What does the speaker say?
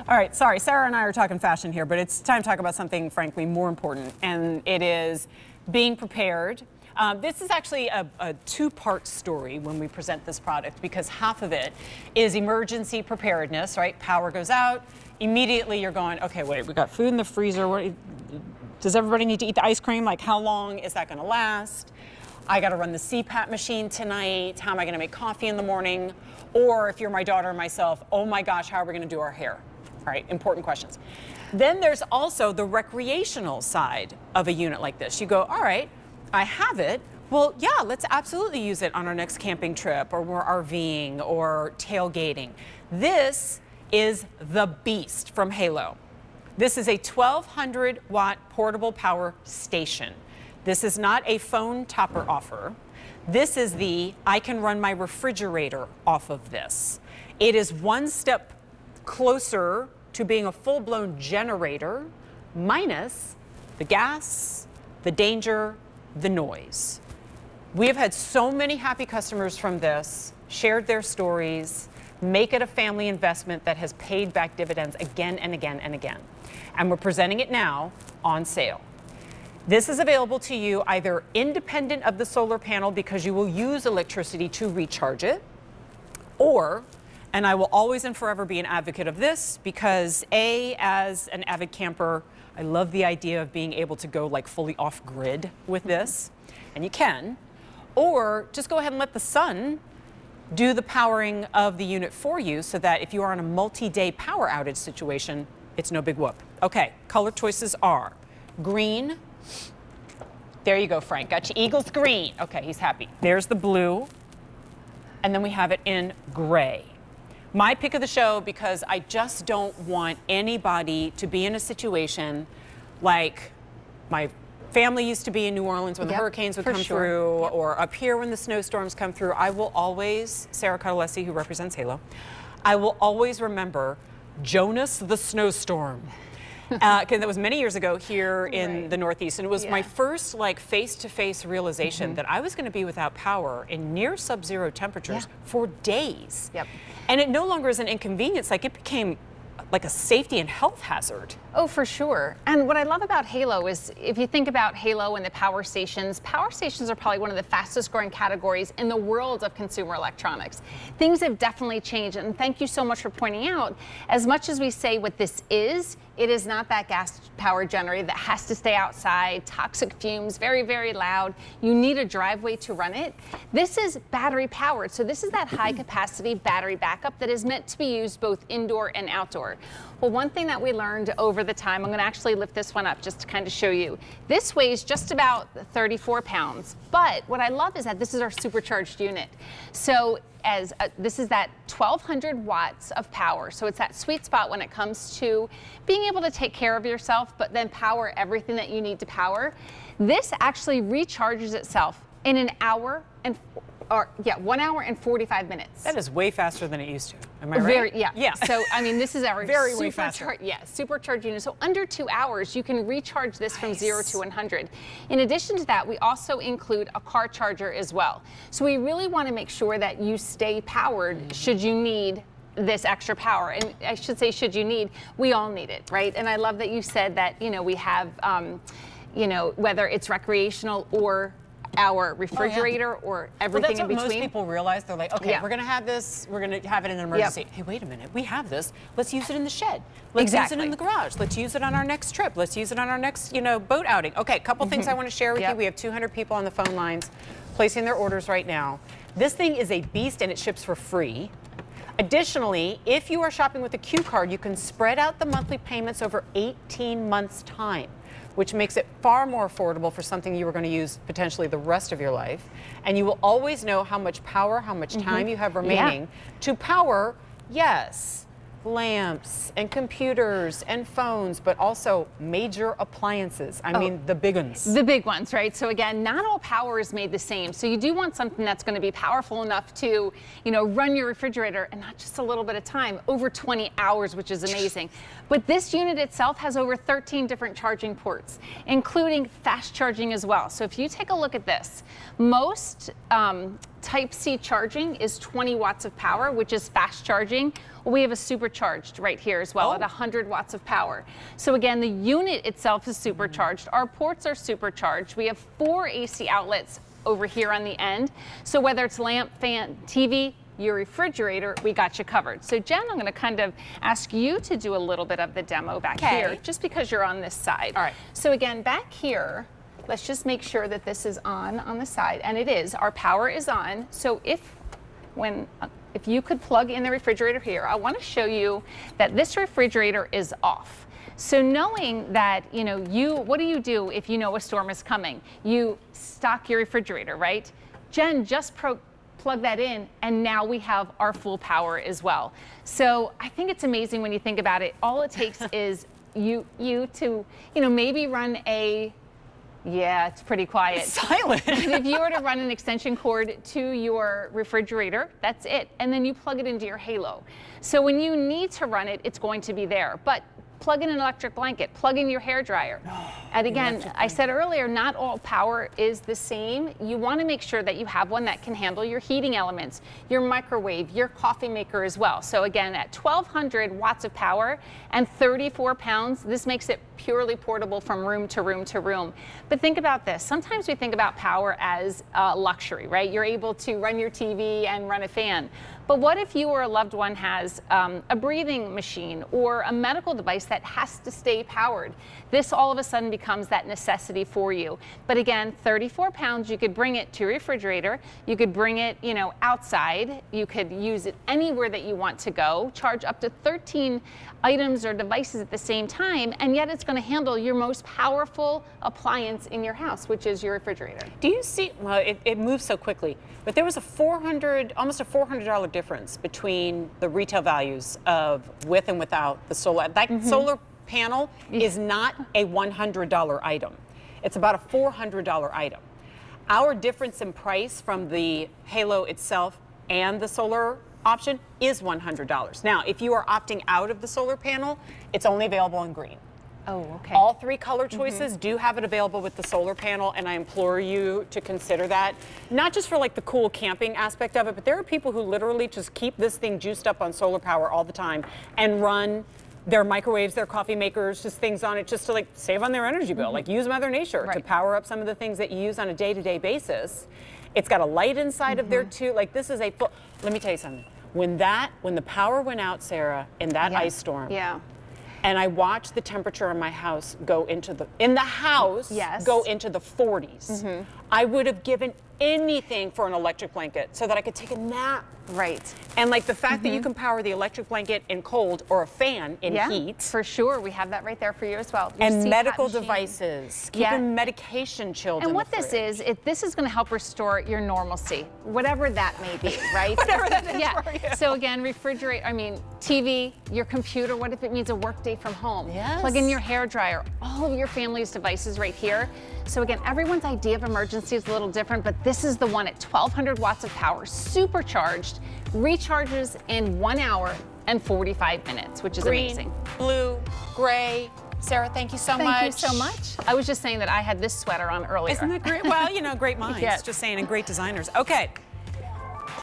All right, sorry, Sarah and I are talking fashion here, but it's time to talk about something, frankly, more important, and it is being prepared. This is actually a two-part story when we present this product, because half of it is emergency preparedness, right? Power goes out, immediately you're going, okay, wait, we got food in the freezer. Does everybody need to eat the ice cream? Like, how long is that gonna last? I gotta run the CPAP machine tonight. How am I gonna make coffee in the morning? Or if you're my daughter or myself, oh my gosh, how are we gonna do our hair? All right, important questions. Then there's also the recreational side of a unit like this. You go, all right, I have it. Well, yeah, let's absolutely use it on our next camping trip, or we're RVing or tailgating. This is the beast from Halo. This is a 1200 watt portable power station. This is not a phone topper offer. This is the I can run my refrigerator off of this. It is one step closer to being a full-blown generator, minus the gas, the danger, the noise. We have had so many happy customers from this, shared their stories, make it a family investment that has paid back dividends again and again and again. And we're presenting it now on sale. This is available to you either independent of the solar panel because you will use electricity to recharge it, or, and I will always and forever be an advocate of this because as an avid camper, I love the idea of being able to go like fully off grid with this, and you can, or just go ahead and let the sun do the powering of the unit for you so that if you are on a multi-day power outage situation, it's no big whoop. Okay, color choices are green. There you go, Frank. Got your Eagles green. Okay, he's happy. There's the blue. And then we have it in gray. My pick of the show because I just don't want anybody to be in a situation like my family used to be in New Orleans when the hurricanes would come through, or up here when the snowstorms come through. I will always, Sarah Cardellesi, who represents Halo, I will always remember Jonas the Snowstorm. Because that was many years ago here in the Northeast, and it was my first like face-to-face realization that I was going to be without power in near sub-zero temperatures for days. And it no longer is an inconvenience, like it became like a safety and health hazard. Oh, for sure. And what I love about Halo is if you think about Halo and the power stations are probably one of the fastest growing categories in the world of consumer electronics. Things have definitely changed, and thank you so much for pointing out, as much as we say what this is, it is not that gas power generator that has to stay outside, toxic fumes, very, very loud. You need a driveway to run it. This is battery powered. So this is that high capacity battery backup that is meant to be used both indoor and outdoor. Well, one thing that we learned over the time, I'm going to actually lift this one up just to kind of show you. This weighs just about 34 pounds, but what I love is that this is our supercharged unit. So this is that 1200 watts of power. So it's that sweet spot when it comes to being able to take care of yourself, but then power everything that you need to power. This actually recharges itself in an hour and 1 hour and 45 minutes. That is way faster than it used to. Am I right? Yeah. So, I mean, this is our way faster. Supercharged unit. So under 2 hours, you can recharge this from 0 to 100. In addition to that, we also include a car charger as well. So we really want to make sure that you stay powered should you need this extra power. And I should say, should you need, we all need it, right? And I love that you said that, we have, whether it's recreational or our refrigerator or everything in between. Most people realize. They're like, okay, we're gonna have this, we're gonna have it in an emergency. Hey, wait a minute, we have this. Let's use it in the shed. Let's use it in the garage. Let's use it on our next trip. Let's use it on our next, boat outing. Okay, a couple things I want to share with you. We have 200 people on the phone lines placing their orders right now. This thing is a beast and it ships for free. Additionally, if you are shopping with a Q card, you can spread out the monthly payments over 18 months' time, which makes it far more affordable for something you are going to use potentially the rest of your life. And you will always know how much power, how much time you have remaining to power, lamps and computers and phones, but also major appliances. I mean, the big ones. The big ones, right? So again, not all power is made the same. So you do want something that's going to be powerful enough to, run your refrigerator, and not just a little bit of time, over 20 hours, which is amazing. But this unit itself has over 13 different charging ports, including fast charging as well. So if you take a look at this, most Type-C charging is 20 watts of power, which is fast charging. We have a supercharged right here as well at 100 watts of power. So again, the unit itself is supercharged. Our ports are supercharged. We have 4 AC outlets over here on the end. So whether it's lamp, fan, TV, your refrigerator, we got you covered. So Jen, I'm going to kind of ask you to do a little bit of the demo back here, just because you're on this side. All right. So again, back here, let's just make sure that this is on the side, and it is. Our power is on. So if you could plug in the refrigerator here, I want to show you that this refrigerator is off. So knowing that, what do you do if you know a storm is coming? You stock your refrigerator, right? Jen just plug that in, and now we have our full power as well. So I think it's amazing when you think about it. All it takes is you to, maybe run yeah, it's pretty quiet. It's silent. If you were to run an extension cord to your refrigerator, that's it. And then you plug it into your Halo. So when you need to run it, it's going to be there. But plug in an electric blanket, plug in your hairdryer. And again, I said earlier, not all power is the same. You want to make sure that you have one that can handle your heating elements, your microwave, your coffee maker as well. So again, at 1,200 watts of power and 34 pounds, this makes it purely portable from room to room to room. But think about this. Sometimes we think about power as luxury, right? You're able to run your TV and run a fan. But what if you or a loved one has a breathing machine or a medical device that has to stay powered? This all of a sudden becomes that necessity for you. But again, 34 pounds, you could bring it to your refrigerator. You could bring it, outside. You could use it anywhere that you want to go, charge up to 13 items or devices at the same time, and yet it's going to handle your most powerful appliance in your house, which is your refrigerator. Do you see, well, it moves so quickly, but there was almost a $400 difference between the retail values of with and without the solar. That solar panel is not a $100 item. It's about a $400 item. Our difference in price from the Halo itself and the solar option is $100. Now, if you are opting out of the solar panel, it's only available in green. Oh, okay. All 3 color choices do have it available with the solar panel, and I implore you to consider that. Not just for like the cool camping aspect of it, but there are people who literally just keep this thing juiced up on solar power all the time and run their microwaves, their coffee makers, just things on it just to like save on their energy bill, like use Mother Nature to power up some of the things that you use on a day-to-day basis. It's got a light inside of there too. Like this is a full, let me tell you something. When the power went out, Sarah, in that ice storm, and I watched the temperature in my house go into the 40s, I would have given anything for an electric blanket so that I could take a nap. Right. And like the fact that you can power the electric blanket in cold or a fan in heat. For sure. We have that right there for you as well. Your And CPAP medical machine. devices, keeping medication chilled And in what the this fridge. is, this is going to help restore your normalcy, whatever that may be, right? Whatever that is for you. So again, TV, your computer, what if it means a work day from home? Yes. Plug in your hairdryer, all of your family's devices right here. So again, everyone's idea of emergency is a little different, but this is the one at 1,200 watts of power, supercharged, recharges in 1 hour and 45 minutes, which is Green, amazing. blue, gray. Sarah, thank you so much. Thank you so much. I was just saying that I had this sweater on earlier. Isn't that great? Well, great minds. Yes. Just saying, and great designers. Okay.